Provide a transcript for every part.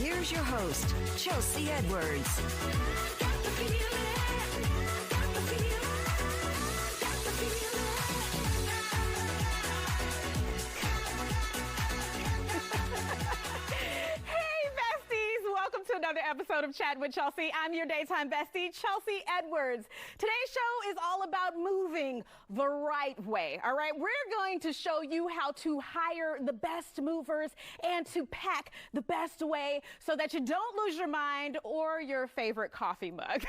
here's your host, Chelsea Edwards. Another episode of Chattin with Chelsea. I'm your daytime bestie, Chelsea Edwards. Today's show is all about moving the right way, all right? We're going to show you how to hire the best movers and to pack the best way so that you don't lose your mind or your favorite coffee mug.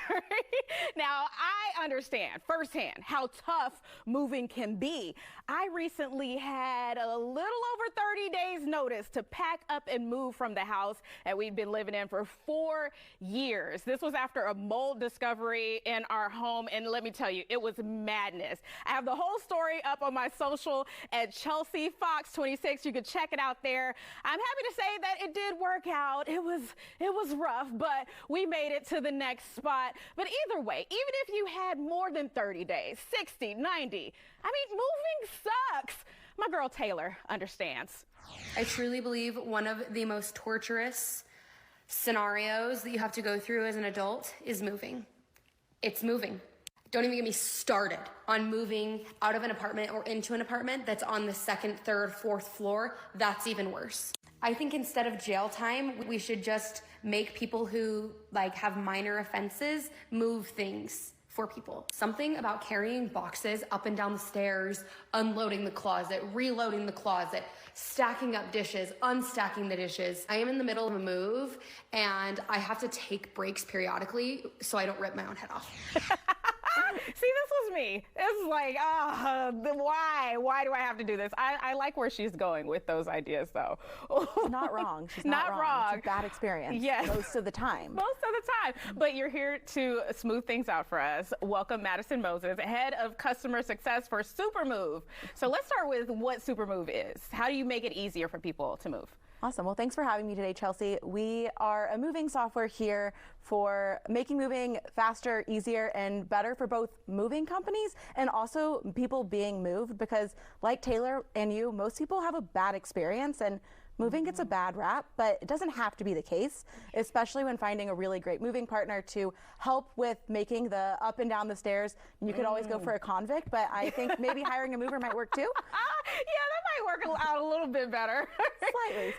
Now, I understand firsthand how tough moving can be. I recently had a little over 30 days notice to pack up and move from the house that we'd been living in for 4 years. This was after a mold discovery in our home, and let me tell you, it was madness. I have the whole story up on my social at Chelsea Fox 26. You can check it out there. I'm happy to say that it did work out. It was rough, but we made it to the next spot. But either way, even if you had more than 30 days, 60, 90, I mean, moving sucks. My girl Taylor understands. I truly believe one of the most torturous scenarios that you have to go through as an adult is moving. It's moving. Don't even get me started on moving out of an apartment or into an apartment that's on the second, third, fourth floor. That's even worse. I think instead of jail time, we should just make people who have minor offenses move things for people. Something about carrying boxes up and down the stairs, unloading the closet, reloading the closet, stacking up dishes, unstacking the dishes. I am in the middle of a move and I have to take breaks periodically so I don't rip my own head off. See, this was me. It's like, why? Why do I have to do this? I like where she's going with those ideas, though. She's not wrong. She's not wrong. It's a bad experience. Yes. Most of the time. Most of the time. But you're here to smooth things out for us. Welcome, Madison Moses, head of customer success for Supermove. So let's start with what Supermove is. How do you make it easier for people to move? Awesome. Well, thanks for having me today, Chelsea. We are a moving software here for making moving faster, easier, and better for both moving companies and also people being moved, because like Taylor and you, most people have a bad experience and moving gets a bad rap, but it doesn't have to be the case, especially when finding a really great moving partner to help with making the up and down the stairs. You could always go for a convict, but I think maybe hiring a mover might work too. Yeah, that might work out a little bit better. Slightly.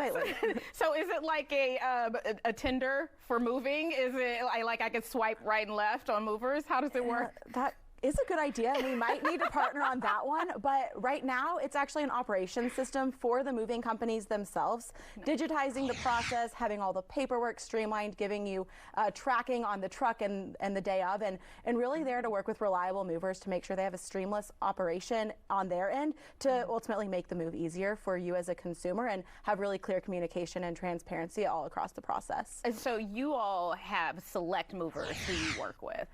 So is it like a Tinder for moving? Is it like I could swipe right and left on movers? How does it work? That is a good idea. We might need to partner on that one, but right now it's actually an operations system for the moving companies themselves, digitizing the process, having all the paperwork streamlined, giving you tracking on the truck and the day of, and really there to work with reliable movers to make sure they have a streamless operation on their end to ultimately make the move easier for you as a consumer and have really clear communication and transparency all across the process. And so you all have select movers who you work with.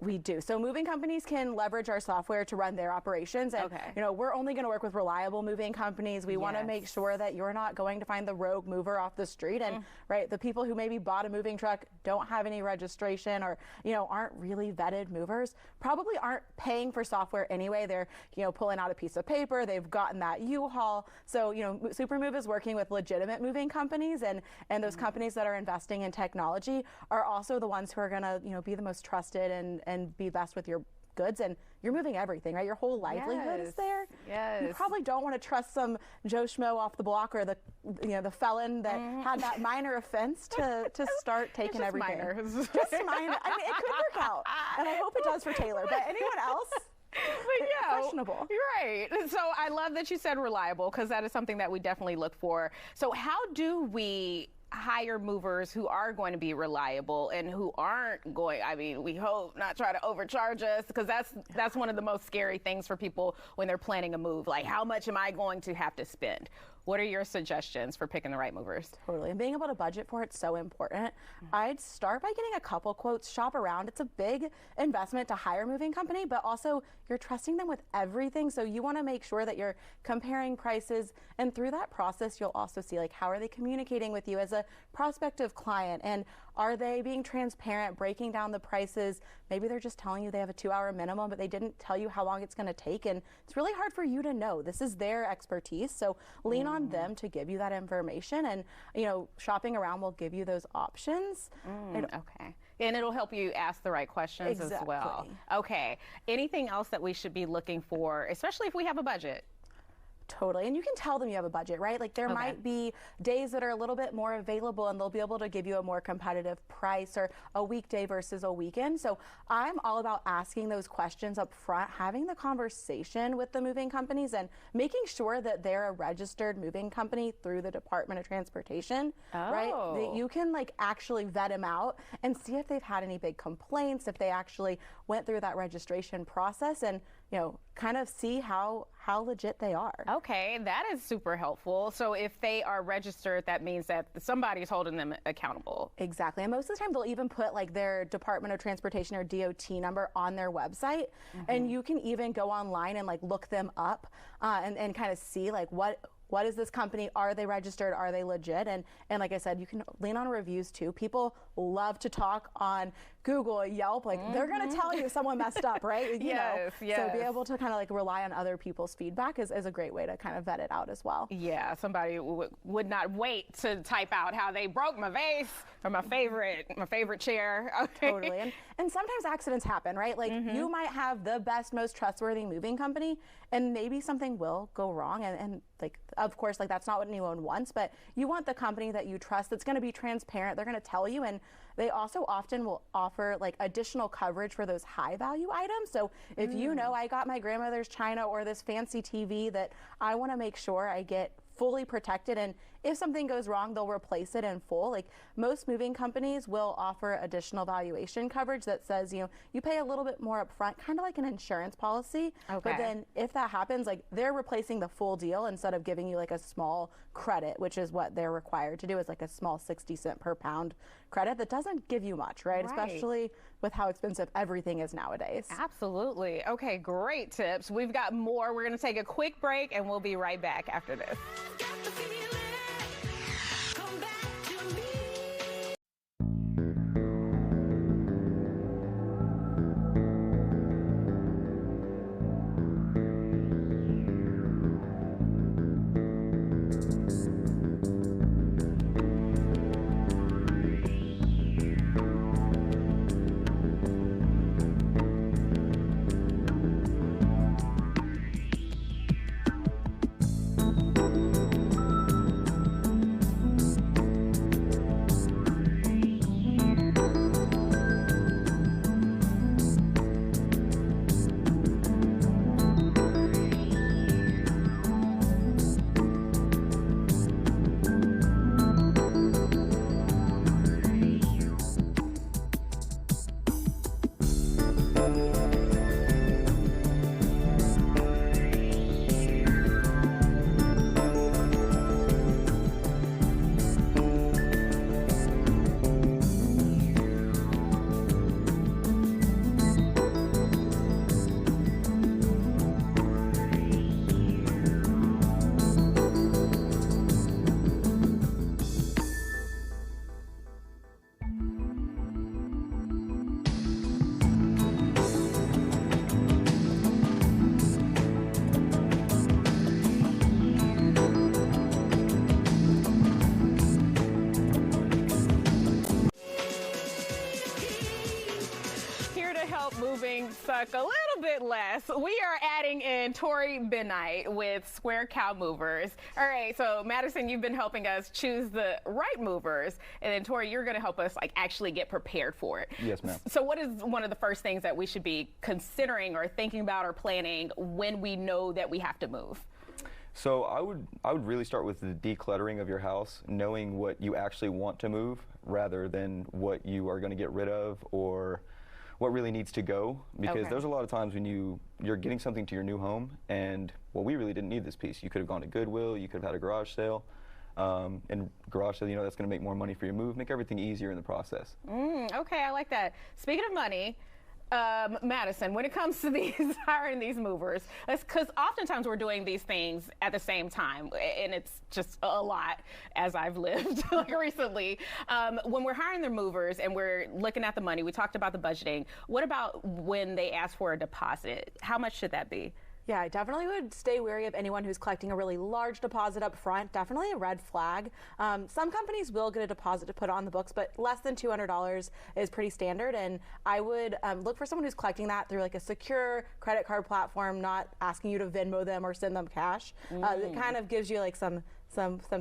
We do. So moving companies can leverage our software to run their operations. And, we're only going to work with reliable moving companies. We want to make sure that you're not going to find the rogue mover off the street. And, the people who maybe bought a moving truck, don't have any registration or, aren't really vetted movers, probably aren't paying for software anyway. They're, pulling out a piece of paper. They've gotten that U-Haul. So, Supermove is working with legitimate moving companies, and those companies that are investing in technology are also the ones who are going to, be the most trusted and be best with your goods. And you're moving everything, right? Your whole livelihood is there. Yes. You probably don't want to trust some Joe Schmo off the block or the felon that had that minor offense to start taking everything. Minor. Just minor. I mean, it could work out, and I hope it does for Taylor. But anyone else? But yeah, questionable. You're right. So I love that you said reliable, because that is something that we definitely look for. So how do we hire movers who are going to be reliable and who aren't going, we hope not try to overcharge us, because that's one of the most scary things for people when they're planning a move. Like, how much am I going to have to spend? What are your suggestions for picking the right movers? Totally. And being able to budget for it's so important. I'd start by getting a couple quotes, shop around. It's a big investment to hire a moving company, but also you're trusting them with everything. So you want to make sure that you're comparing prices. And through that process, you'll also see, how are they communicating with you as a prospective client? And are they being transparent, breaking down the prices? Maybe they're just telling you they have a 2-hour minimum, but they didn't tell you how long it's going to take. And it's really hard for you to know. This is their expertise. So lean on on them to give you that information, and shopping around will give you those options. Okay. And it'll help you ask the right questions as well. Okay. Anything else that we should be looking for, especially if we have a budget? Totally. And you can tell them you have a budget, right? Like there might be days that are a little bit more available and they'll be able to give you a more competitive price, or a weekday versus a weekend. So I'm all about asking those questions up front, having the conversation with the moving companies and making sure that they're a registered moving company through the Department of Transportation, right? That you can like actually vet them out and see if they've had any big complaints, if they actually went through that registration process, and kind of see how legit they are. Okay, that is super helpful. So if they are registered, that means that somebody's holding them accountable. Exactly. And most of the time they'll even put like their Department of Transportation or DOT number on their website. And you can even go online and like look them up and kind of see like what is this company? Are they registered? Are they legit? And like I said, you can lean on reviews too. People love to talk on Google, Yelp, like they're going to tell you if someone messed up, right? Yes. So be able to kind of like rely on other people's feedback is a great way to kind of vet it out as well. Yeah, somebody would not wait to type out how they broke my vase or my favorite chair. Okay. Totally. And sometimes accidents happen, right? Like you might have the best, most trustworthy moving company, and maybe something will go wrong. And like, of course, like that's not what anyone wants, but you want the company that you trust that's going to be transparent. They're going to tell you, and they also often will offer like additional coverage for those high value items. So if I got my grandmother's china or this fancy TV that I want to make sure I get fully protected, and if something goes wrong, they'll replace it in full. Like most moving companies will offer additional valuation coverage that says, you pay a little bit more up front, kind of like an insurance policy. But then if that happens, like they're replacing the full deal instead of giving you like a small credit, which is what they're required to do, is like a small 60-cent per pound credit that doesn't give you much, right? Especially with how expensive everything is nowadays. Absolutely. Okay, great tips. We've got more. We're going to take a quick break and we'll be right back after this. Suck a little bit less. We are adding in Tori Benight with Square Cow Movers. All right, so Madison, you've been helping us choose the right movers, and then Tori, you're going to help us like actually get prepared for it. Yes, ma'am. So what is one of the first things that we should be considering or thinking about or planning when we know that we have to move? So I would really start with the decluttering of your house, knowing what you actually want to move rather than what you are going to get rid of or what really needs to go, because there's a lot of times when you're getting something to your new home and, well, we really didn't need this piece. You could have gone to Goodwill, you could have had a garage sale, and garage sale, that's going to make more money for your move, make everything easier in the process. Okay, I like that. Speaking of money, Madison, when it comes to hiring these movers, because oftentimes we're doing these things at the same time, and it's just a lot as I've lived like recently. When we're hiring the movers and we're looking at the money, we talked about the budgeting. What about when they ask for a deposit? How much should that be? Yeah, I definitely would stay wary of anyone who's collecting a really large deposit up front. Definitely a red flag. Some companies will get a deposit to put on the books, but less than $200 is pretty standard. And I would look for someone who's collecting that through like a secure credit card platform, not asking you to Venmo them or send them cash. It kind of gives you like some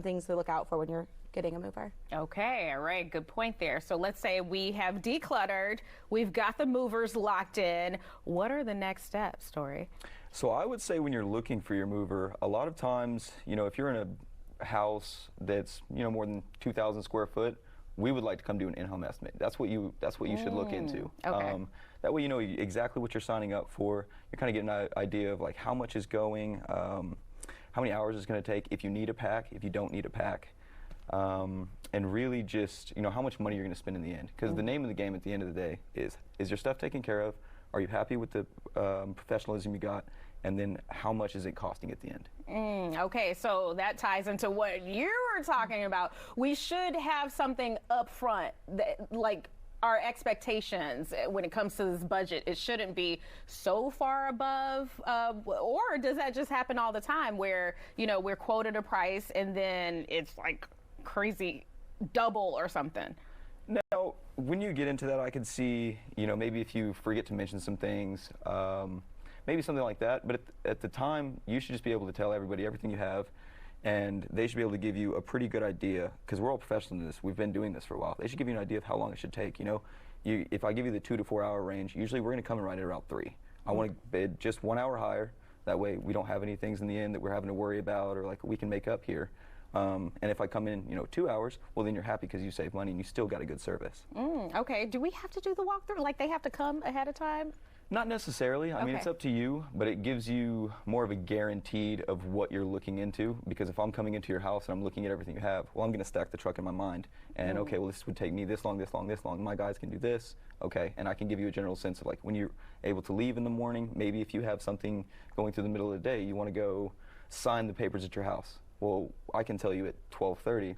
things to look out for when you're getting a mover. Okay, all right, good point there. So let's say we have decluttered, we've got the movers locked in. What are the next steps, Tori? So I would say when you're looking for your mover, a lot of times, if you're in a house that's, more than 2,000 square foot, we would like to come do an in-home estimate. That's what you should look into. Okay. That way you know exactly what you're signing up for. You're kind of getting an idea of like how much is going, how many hours it's going to take, if you need a pack, if you don't need a pack. And really just, how much money you're going to spend in the end. Because the name of the game at the end of the day is your stuff taken care of? Are you happy with the professionalism you got? And then how much is it costing at the end? Okay, so that ties into what you were talking about. We should have something up front, that, like our expectations when it comes to this budget. It shouldn't be so far above, or does that just happen all the time where, we're quoted a price and then it's like crazy double or something? Now, when you get into that, I could see, maybe if you forget to mention some things, maybe something like that. But at the time, you should just be able to tell everybody everything you have, and they should be able to give you a pretty good idea, because we're all professionals in this. We've been doing this for a while. They should give you an idea of how long it should take. If I give you the 2 to 4 hour range, usually we're going to come in right at around 3. I want to bid just 1 hour higher. That way we don't have any things in the end that we're having to worry about, or like we can make up here. And if I come in, 2 hours, well, then you're happy because you save money and you still got a good service. Okay. Do we have to do the walkthrough? Like they have to come ahead of time? Not necessarily. I mean, it's up to you, but it gives you more of a guaranteed of what you're looking into. Because if I'm coming into your house and I'm looking at everything you have, well, I'm going to stack the truck in my mind. And okay, well, this would take me this long, this long, this long. My guys can do this. Okay, and I can give you a general sense of like when you're able to leave in the morning. Maybe if you have something going through the middle of the day, you want to go sign the papers at your house. Well, I can tell you at 12:30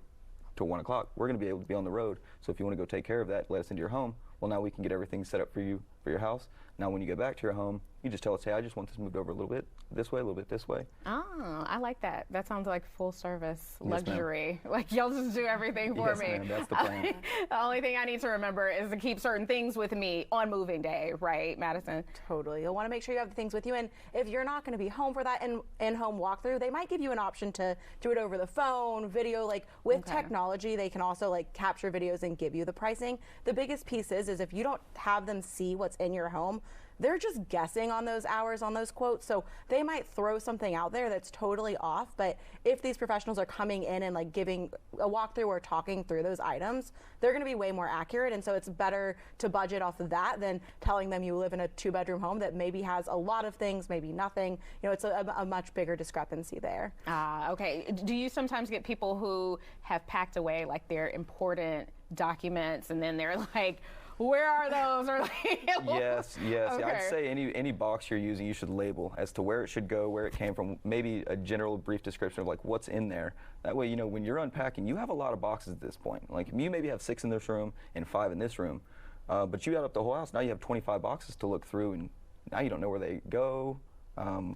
to 1 o'clock, we're going to be able to be on the road. So if you want to go take care of that, let us into your home. Well, now we can get everything set up for you for your house. Now, when you get back to your home, you just tell us, hey, I just want this moved over a little bit this way, a little bit this way. Oh, I like that. That sounds like full service luxury. Yes, like y'all just do everything for yes, me. Ma'am, that's the plan. The only thing I need to remember is to keep certain things with me on moving day, right, Madison? Totally. You'll want to make sure you have the things with you. And if you're not going to be home for that in-home walkthrough, they might give you an option to do it over the phone, video. Like with technology, they can also like capture videos and give you the pricing. The biggest piece is if you don't have them see what's in your home, they're just guessing on those hours, on those quotes. So they might throw something out there that's totally off. But if these professionals are coming in and like giving a walkthrough or talking through those items, they're going to be way more accurate. And so it's better to budget off of that than telling them you live in a 2-bedroom home that maybe has a lot of things, maybe nothing. It's a much bigger discrepancy there. Okay. Do you sometimes get people who have packed away like their important documents and then they're like, where are those? Or like, yes. Okay. Yeah, I'd say any box you're using, you should label as to where it should go, where it came from, maybe a general brief description of like what's in there. That way, when you're unpacking, you have a lot of boxes at this point. Like you maybe have 6 in this room and 5 in this room, but you add up the whole house. Now you have 25 boxes to look through, and now you don't know where they go.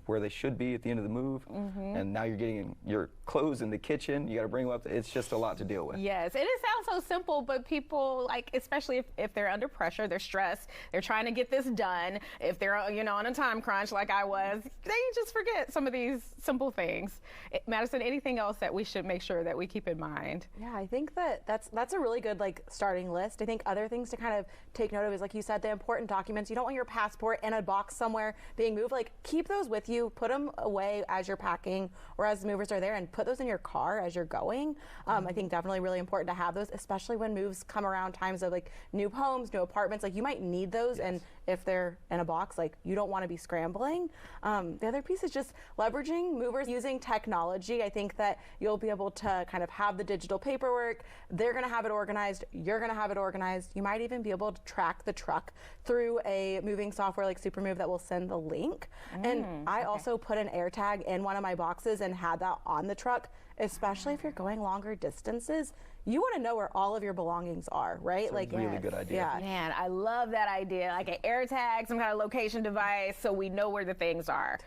Where they should be at the end of the move, and now you're getting your clothes in the kitchen. You got to bring them up. It's just a lot to deal with. Yes, it sounds so simple, but people especially if they're under pressure, they're stressed, they're trying to get this done. If they're on a time crunch like I was, they just forget some of these simple things. Madison, anything else that we should make sure that we keep in mind? Yeah, I think that's a really good starting list. I think other things to kind of take note of is, like you said, the important documents. You don't want your passport in a box somewhere being moved. Keep those with you, put them away as you're packing or as the movers are there, and put those in your car as you're going. I think definitely really important to have those, especially when moves come around, times of new homes, new apartments. You might need those, and if they're in a box, you don't want to be scrambling. The other piece is just leveraging movers using technology. I think that you'll be able to kind of have the digital paperwork. They're going to have it organized. You're going to have it organized. You might even be able to track the truck through a moving software like Supermove that will send the link. And I also put an AirTag in one of my boxes and had that on the truck. especially if you're going longer distances, you want to know where all of your belongings are, right? It's like a really good idea. Yeah. Man, I love that idea. Like an air tag, some kind of location device, so we know where the things are.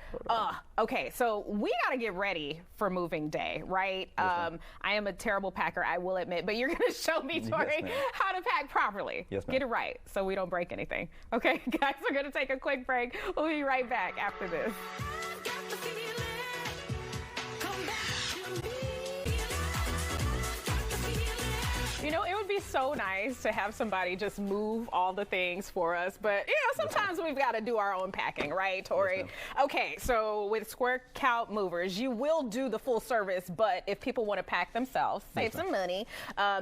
Okay, so we got to get ready for moving day, right? I am a terrible packer, I will admit, but you're going to show me, Tori, how to pack properly. Yes, ma'am. Get it right so we don't break anything. Okay, guys, we're going to take a quick break. We'll be right back after this. You know, it would be so nice to have somebody just move all the things for us, but, you know, sometimes we've got to do our own packing, right, Tori? Yes, okay, so with Square Count Movers, you will do the full service, but if people want to pack themselves, save some money,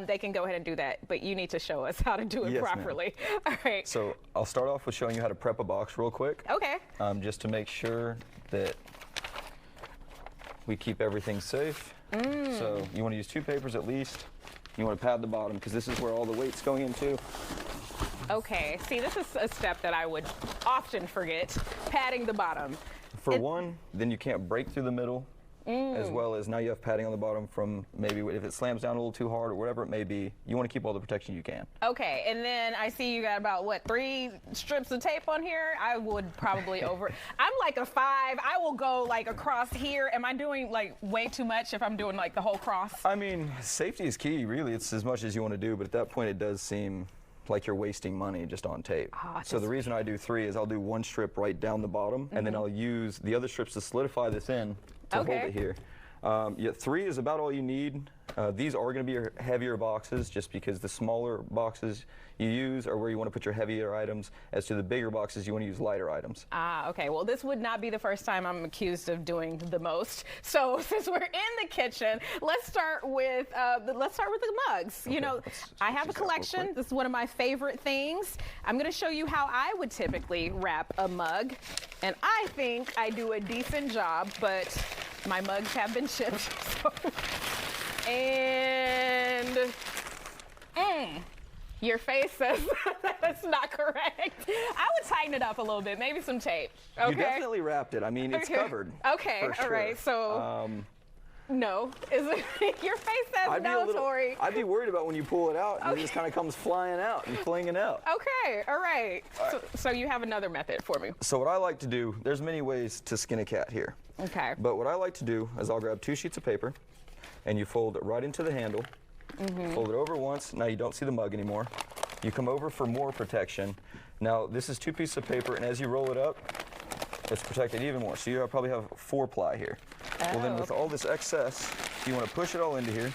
they can go ahead and do that, but you need to show us how to do it properly. All right. So I'll start off with showing you how to prep a box real quick. Okay. Just to make sure that we keep everything safe. So you want to use 2 papers at least. You want to pad the bottom because this is where all the weight's going into. Okay, see, this is a step that I would often forget, padding the bottom. For one, then you can't break through the middle, as well as now you have padding on the bottom from maybe if it slams down a little too hard or whatever it may be, you want to keep all the protection you can. Okay, and then I see you got about, what, 3 strips of tape on here? I would probably I'm like a 5. I will go like across here. Am I doing like way too much if I'm doing like the whole cross? I mean, safety is key, really. It's as much as you want to do, but at that point it does seem like you're wasting money just on tape. So the reason I do 3 is I'll do 1 strip right down the bottom, and then I'll use the other strips to solidify this in to hold it here. 3 is about all you need. These are going to be your heavier boxes just because the smaller boxes you use are where you want to put your heavier items. As to the bigger boxes, you want to use lighter items. Okay. Well, this would not be the first time I'm accused of doing the most. So since we're in the kitchen, let's start with the mugs. Okay, you know, I have a collection. This is one of my favorite things. I'm going to show you how I would typically wrap a mug, and I think I do a decent job, but my mugs have been shipped. So. And your face says that's not correct. I would tighten it up a little bit, maybe some tape. Okay. You definitely wrapped it. I mean, it's covered. Okay, all right. So no, is it? Your face says no, Tori. I'd be worried about when you pull it out and it just kind of comes flying out and flinging out. Okay, all right. So you have another method for me. So what I like to do, there's many ways to skin a cat here. Okay. But what I like to do is I'll grab 2 sheets of paper and you fold it right into the handle. Fold it over once. Now you don't see the mug anymore. You come over for more protection. Now this is 2 pieces of paper, and as you roll it up, it's protected even more. So you probably have 4 ply here. Well, then with all this excess, you want to push it all into here.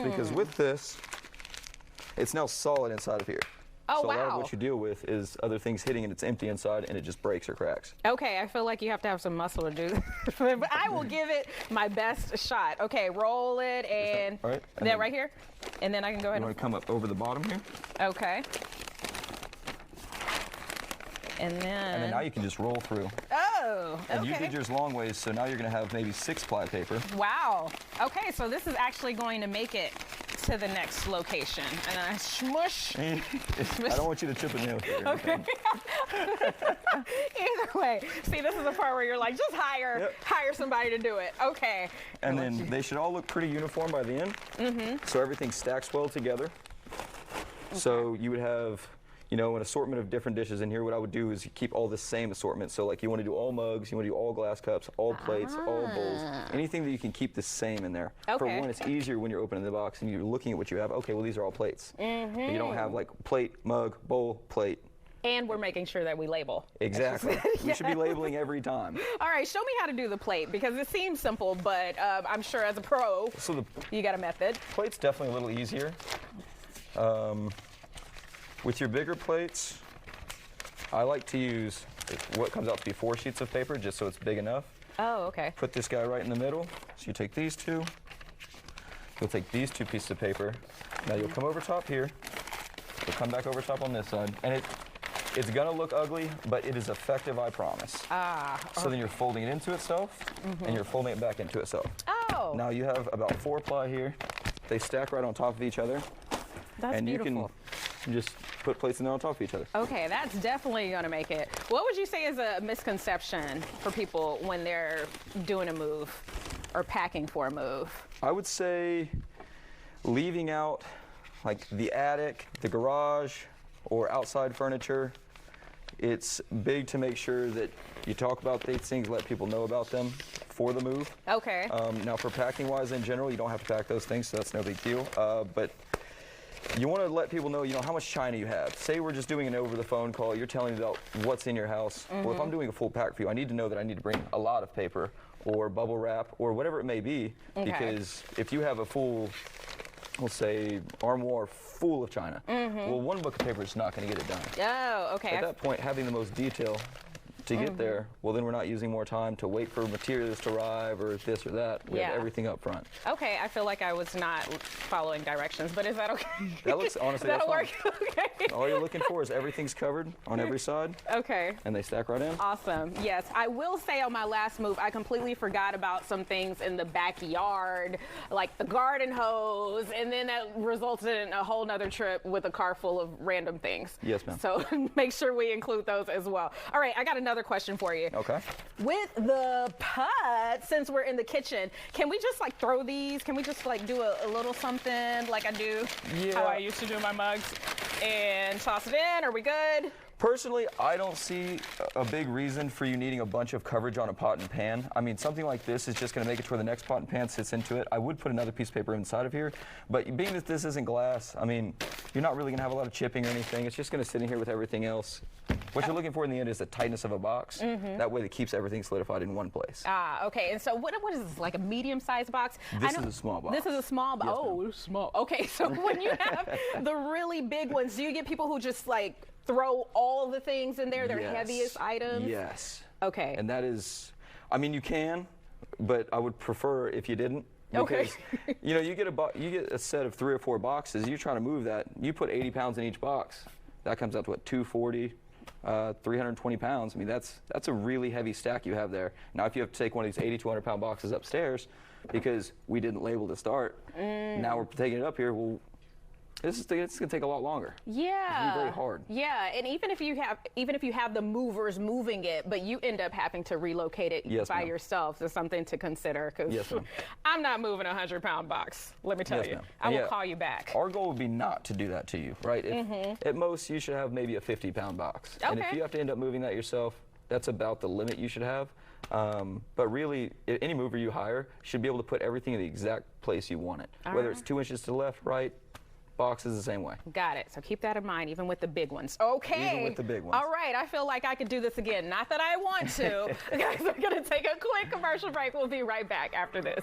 Because with this, it's now solid inside of here. Oh, so wow. a lot of what you deal with is other things hitting and it's empty inside and it just breaks or cracks. Okay, I feel like you have to have some muscle to do this. But I will give it my best shot. Okay, roll it and all right, that right here? And then I can go ahead You want to come up over the bottom here? Okay. And then now you can just roll through. Oh, okay. And you did yours long ways, so now you're going to have maybe 6 ply paper. Wow. Okay, so this is actually going to make it to the next location. And I smush. I don't want you to chip a nail here. Okay. Either way. See, this is the part where you're like, just hire somebody to do it. Okay. And then they should all look pretty uniform by the end. So everything stacks well together. Okay. So you would have, you know, an assortment of different dishes in here. What I would do is keep all the same assortment. So like you want to do all mugs, you want to do all glass cups, all plates, all bowls, anything that you can keep the same in there. Okay. For one, it's easier when you're opening the box and you're looking at what you have. Okay, well, these are all plates. But you don't have like plate, mug, bowl, plate. And we're making sure that we label. Exactly. We should be labeling every time. All right, show me how to do the plate because it seems simple, but I'm sure as a pro, you got a method. Plate's definitely a little easier. With your bigger plates, I like to use what comes out to be 4 sheets of paper just so it's big enough. Oh, okay. Put this guy right in the middle. So you take these 2. You'll take these 2 pieces of paper. Now you'll come over top here. You'll come back over top on this side. And it's gonna look ugly, but it is effective, I promise. So then you're folding it into itself, and you're folding it back into itself. Oh. Now you have about 4 ply here. They stack right on top of each other. That's beautiful. You can just put plates in there on top of each other. Okay, that's definitely going to make it. What would you say is a misconception for people when they're doing a move? or packing for a move? I would say leaving out like the attic, the garage, or outside furniture. It's big to make sure that you talk about these things, let people know about them for the move. Okay. Now for packing wise in general, you don't have to pack those things, so that's no big deal. But you want to let people know, how much china you have. Say we're just doing an over the phone call, you're telling me about what's in your house. Well, if I'm doing a full pack for you, I need to know that I need to bring a lot of paper or bubble wrap or whatever it may be. Okay. Because if you have a full, we'll say, armoire full of china, well, one book of paper is not going to get it done. Oh, okay. At that point, having the most detail to get there, well, then we're not using more time to wait for materials to arrive or this or that. We have everything up front. Okay, I feel like I was not following directions, but is that okay? That looks, honestly, That'll that's fine. work. Okay. All you're looking for is everything's covered on every side. Okay. And they stack right in. Awesome. Yes, I will say on my last move, I completely forgot about some things in the backyard, like the garden hose, and then that resulted in a whole nother trip with a car full of random things. Yes, ma'am. So make sure we include those as well. All right, I got another question for you. Okay. With the pot, since we're in the kitchen, can we just like throw these? Can we just like do a little something like I do how I used to do my mugs and toss it in? Are we good? Personally, I don't see a big reason for you needing a bunch of coverage on a pot and pan. I mean, something like this is just going to make it to where the next pot and pan sits into it. I would put another piece of paper inside of here, but being that this isn't glass, I mean, you're not really going to have a lot of chipping or anything. It's just going to sit in here with everything else. What you're looking for in the end is the tightness of a box. That way it keeps everything solidified in one place. Ah, okay. And so what is this, like a medium-sized box? This is a small box. This is a small box. Yes, oh, small. Okay, so when you have the really big ones, do you get people who just like throw all the things in there, their heaviest items? Yes. Okay. And that is, I mean, you can, but I would prefer if you didn't. Okay. Because, you get a set of 3 or 4 boxes. You're trying to move that. You put 80 pounds in each box. That comes out to what, 240, 320 pounds. I mean, that's a really heavy stack you have there. Now, if you have to take one of these 80, 200-pound boxes upstairs because we didn't label to start, now we're taking it up here. Well, it's going to take a lot longer. Yeah. It's going to be very hard. Yeah, and even if you have the movers moving it, but you end up having to relocate it by yourself, is something to consider. Because I'm not moving a 100-pound box. Let me tell you, I will call you back. Our goal would be not to do that to you, right? At most, you should have maybe a 50-pound box. Okay. And if you have to end up moving that yourself, that's about the limit you should have. But really, any mover you hire should be able to put everything in the exact place you want it. Whether it's 2 inches to the left, right, box is the same way. Got it. So keep that in mind, even with the big ones. Okay. Even with the big ones. All right. I feel like I could do this again. Not that I want to. Guys, we're going to take a quick commercial break. We'll be right back after this.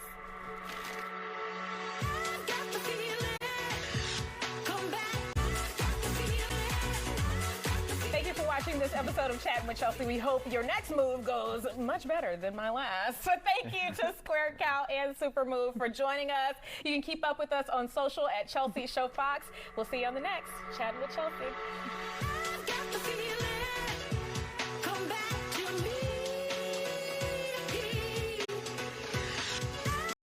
Thank you for watching this episode of Chattin' with Chelsea. We hope your next move goes much better than my last. So thank you to Square Cow and Supermove for joining us. You can keep up with us on social at Chelsea Show Fox. We'll see you on the next Chattin' with Chelsea.